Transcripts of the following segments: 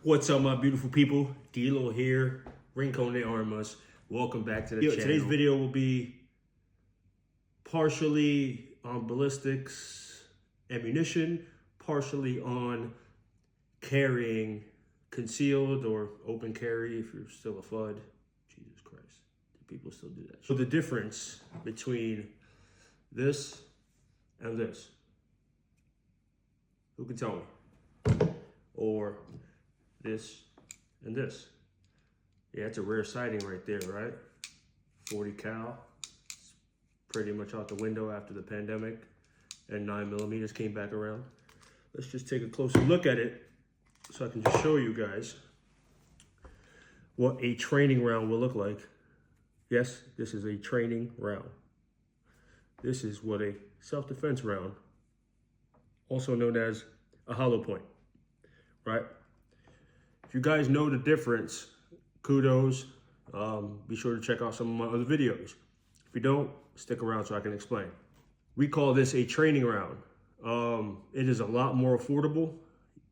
What's up, my beautiful people? D-Lo here, Rincon and Armas. Welcome back to the channel. Today's video will be partially on ballistics ammunition, partially on carrying concealed or open carry if you're still a FUD. Jesus Christ, do people still do that? So the difference between this and this, who can tell me? Or this and this. Yeah, it's a rare sighting right there, right? 40 cal, it's pretty much out the window after the pandemic, and 9mm came back around. Let's just take a closer look at it so I can just show you guys what a training round will look like. Yes, this is a training round. This is what a self-defense round, also known as a hollow point, right? If you guys know the difference, kudos. Be sure to check out some of my other videos. If you don't, stick around so I can explain. We call this a training round. It is a lot more affordable.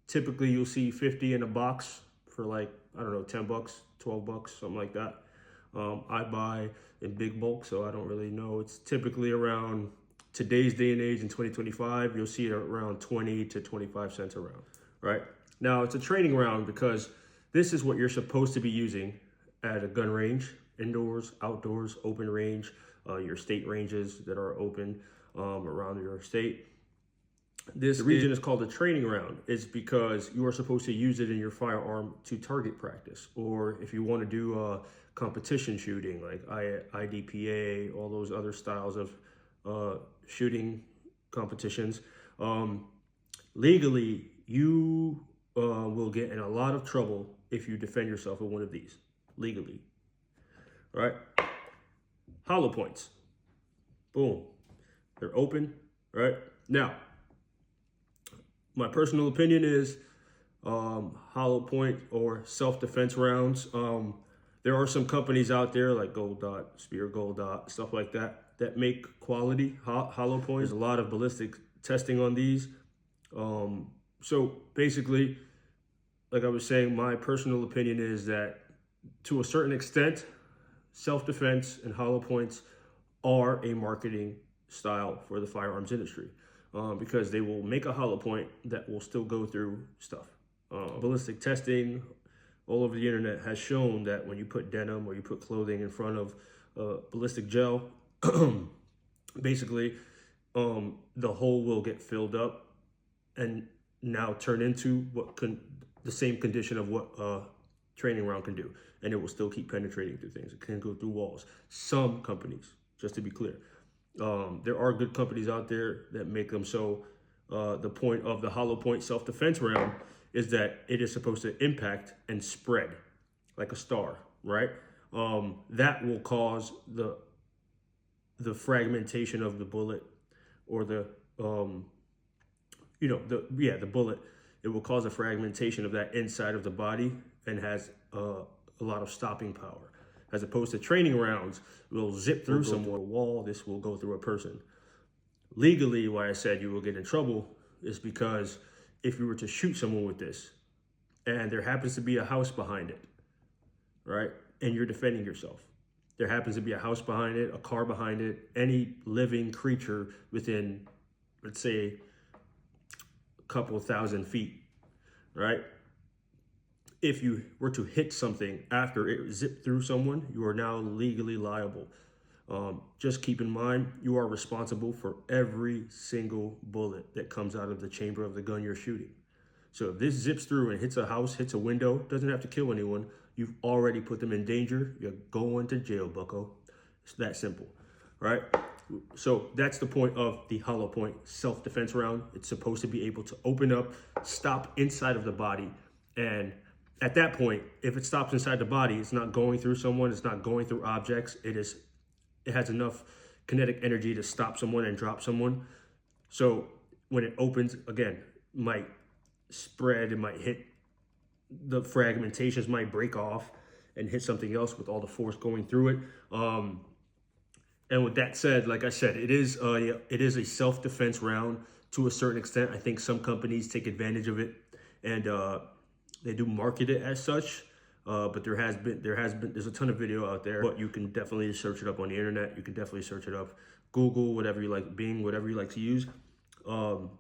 Typically, you'll see 50 in a box for like, I don't know, 10 bucks, 12 bucks, something like that. I buy in big bulk, so I don't really know. It's typically around today's day and age in 2025, you'll see it around 20 to 25 cents a round, right? Now, it's a training round because this is what you're supposed to be using at a gun range, indoors, outdoors, open range, your state ranges that are open around your state. This region is called a training round. It's because you are supposed to use it in your firearm to target practice, or if you want to do competition shooting like IDPA, all those other styles of shooting competitions. Legally, you will get in a lot of trouble if you defend yourself with one of these, legally, right? Hollow points, boom, they're open, right? Now, my personal opinion is hollow point or self-defense rounds. There are some companies out there like Gold Dot, Spear Gold Dot, stuff like that, that make quality hollow points. There's a lot of ballistic testing on these. So basically, like I was saying, my personal opinion is that to a certain extent, self-defense and hollow points are a marketing style for the firearms industry because they will make a hollow point that will still go through stuff. Ballistic testing all over the internet has shown that when you put denim or you put clothing in front of ballistic gel, basically the hole will get filled up and now turn into the same condition of what a training round can do, and it will still keep penetrating through things. It can go through walls. Some companies, just to be clear, there are good companies out there that make them so the point of the hollow point self-defense round is that it is supposed to impact and spread like a star, right? That will cause the fragmentation of the bullet, or the bullet. It will cause a fragmentation of that inside of the body and has a lot of stopping power. As opposed to training rounds, it will zip through someone wall. This will go through a person. Legally, why I said you will get in trouble is because if you were to shoot someone with this and there happens to be a house behind it, right? And you're defending yourself. There happens to be a house behind it, a car behind it, any living creature within, let's say, couple thousand feet, right? If you were to hit something after it zipped through someone, you are now legally liable. Just keep in mind, you are responsible for every single bullet that comes out of the chamber of the gun you're shooting. So if this zips through and hits a house, hits a window, doesn't have to kill anyone, you've already put them in danger. You're going to jail, bucko. It's that simple, right? So that's the point of the hollow point self-defense round. It's supposed to be able to open up, stop inside of the body. And at that point, if it stops inside the body, it's not going through someone, it's not going through objects. It has enough kinetic energy to stop someone and drop someone. So when it opens, again, it might spread, it might hit, the fragmentations might break off and hit something else with all the force going through it. And with that said, like I said, it is a self-defense round to a certain extent. I think some companies take advantage of it and They do market it as such, but there's a ton of video out there. But you can definitely search it up on the internet. You can definitely search it up, Google, whatever you like, Bing, whatever you like to use.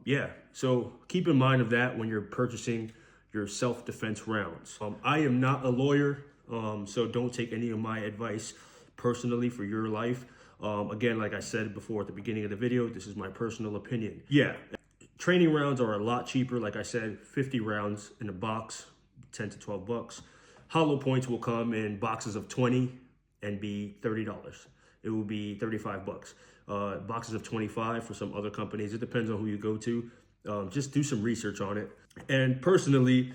Yeah, so keep in mind of that when you're purchasing your self-defense rounds. I am not a lawyer, so don't take any of my advice personally for your life. Again, like I said before at the beginning of the video, this is my personal opinion. Yeah, training rounds are a lot cheaper. Like I said, 50 rounds in a box, 10 to 12 bucks. Hollow points will come in boxes of 20 and be $30. It will be 35 bucks. Boxes of 25 for some other companies. It depends on who you go to. Just do some research on it. And personally,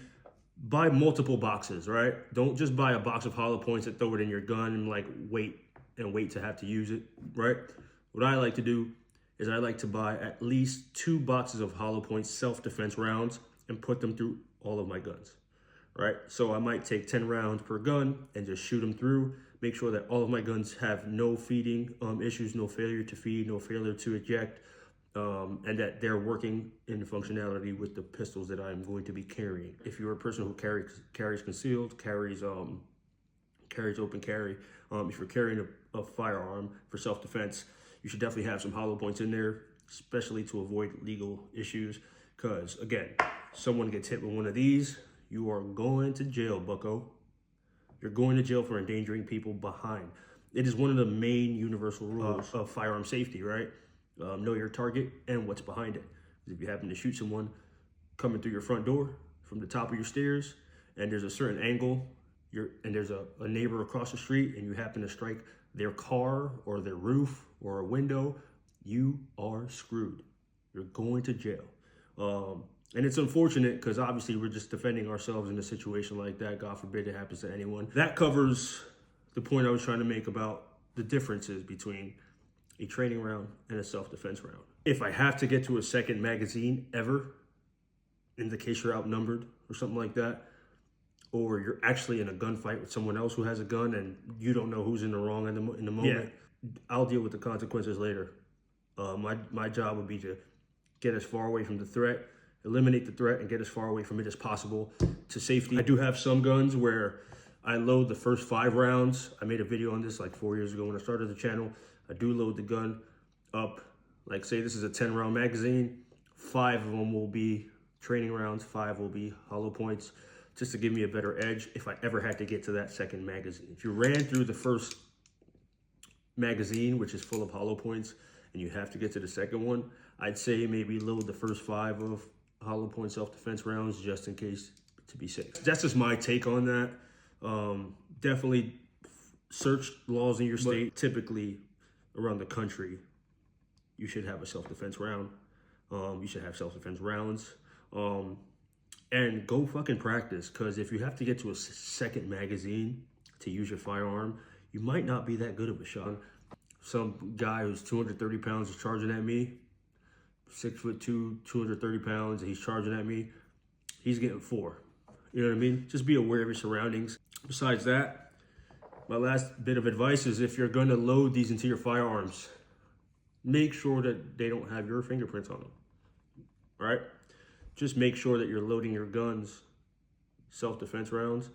buy multiple boxes, right? Don't just buy a box of hollow points and throw it in your gun and like wait to have to use it, right? What I like to do is I like to buy at least 2 boxes of hollow points self-defense rounds and put them through all of my guns, right? So I might take 10 rounds per gun and just shoot them through, make sure that all of my guns have no feeding issues, no failure to feed, no failure to eject, and that they're working in functionality with the pistols that I'm going to be carrying. If you're a person who carries concealed, carries open carry, if you're carrying a firearm for self-defense, you should definitely have some hollow points in there, especially to avoid legal issues. Because again, someone gets hit with one of these, you are going to jail, bucko. You're going to jail for endangering people behind. It is one of the main universal rules of firearm safety, right? Know your target and what's behind it. If you happen to shoot someone coming through your front door from the top of your stairs, and there's a certain angle, and there's a neighbor across the street, and you happen to strike their car or their roof or a window, you are screwed. You're going to jail. And it's unfortunate because obviously we're just defending ourselves in a situation like that. God forbid it happens to anyone. That covers the point I was trying to make about the differences between a training round and a self-defense round. If I have to get to a second magazine ever, in the case you're outnumbered or something like that, or you're actually in a gunfight with someone else who has a gun and you don't know who's in the wrong in the moment, I'll deal with the consequences later. My job would be to get as far away from the threat, eliminate the threat, and get as far away from it as possible to safety. I do have some guns where I load the first 5 rounds. I made a video on this like 4 years ago when I started the channel. I do load the gun up. Like say this is a 10-round magazine. 5 of them will be training rounds. 5 will be hollow points, just to give me a better edge if I ever had to get to that second magazine. If you ran through the first magazine, which is full of hollow points, and you have to get to the second one, I'd say maybe load the first 5 of hollow point self-defense rounds just in case, to be safe. That's just my take on that. Definitely search laws in your state. Typically around the country, you should have a self-defense round. You should have self-defense rounds. And go fucking practice, because if you have to get to a second magazine to use your firearm, you might not be that good of a shot. Some guy who's 230 pounds is charging at me, 6'2", 230 pounds, and he's charging at me, he's getting 4. You know what I mean? Just be aware of your surroundings. Besides that, my last bit of advice is if you're gonna load these into your firearms, make sure that they don't have your fingerprints on them, all right? Just make sure that you're loading your guns, self-defense rounds,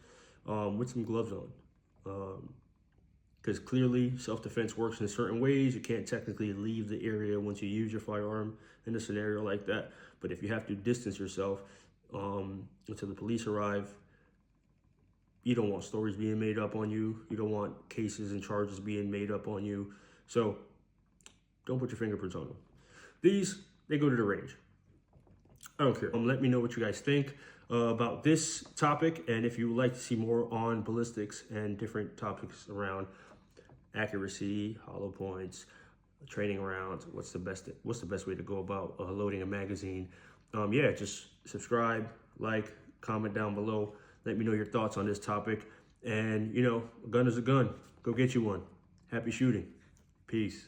with some gloves on. Because clearly self-defense works in certain ways. You can't technically leave the area once you use your firearm in a scenario like that. But if you have to distance yourself until the police arrive, you don't want stories being made up on you. You don't want cases and charges being made up on you. So don't put your fingerprints on them. These, they go to the range. I don't care. Let me know what you guys think about this topic, and if you would like to see more on ballistics and different topics around accuracy, hollow points, training rounds, what's the best way to go about loading a magazine. Yeah, just subscribe, like, comment down below. Let me know your thoughts on this topic. And you know, a gun is a gun. Go get you one. Happy shooting. Peace.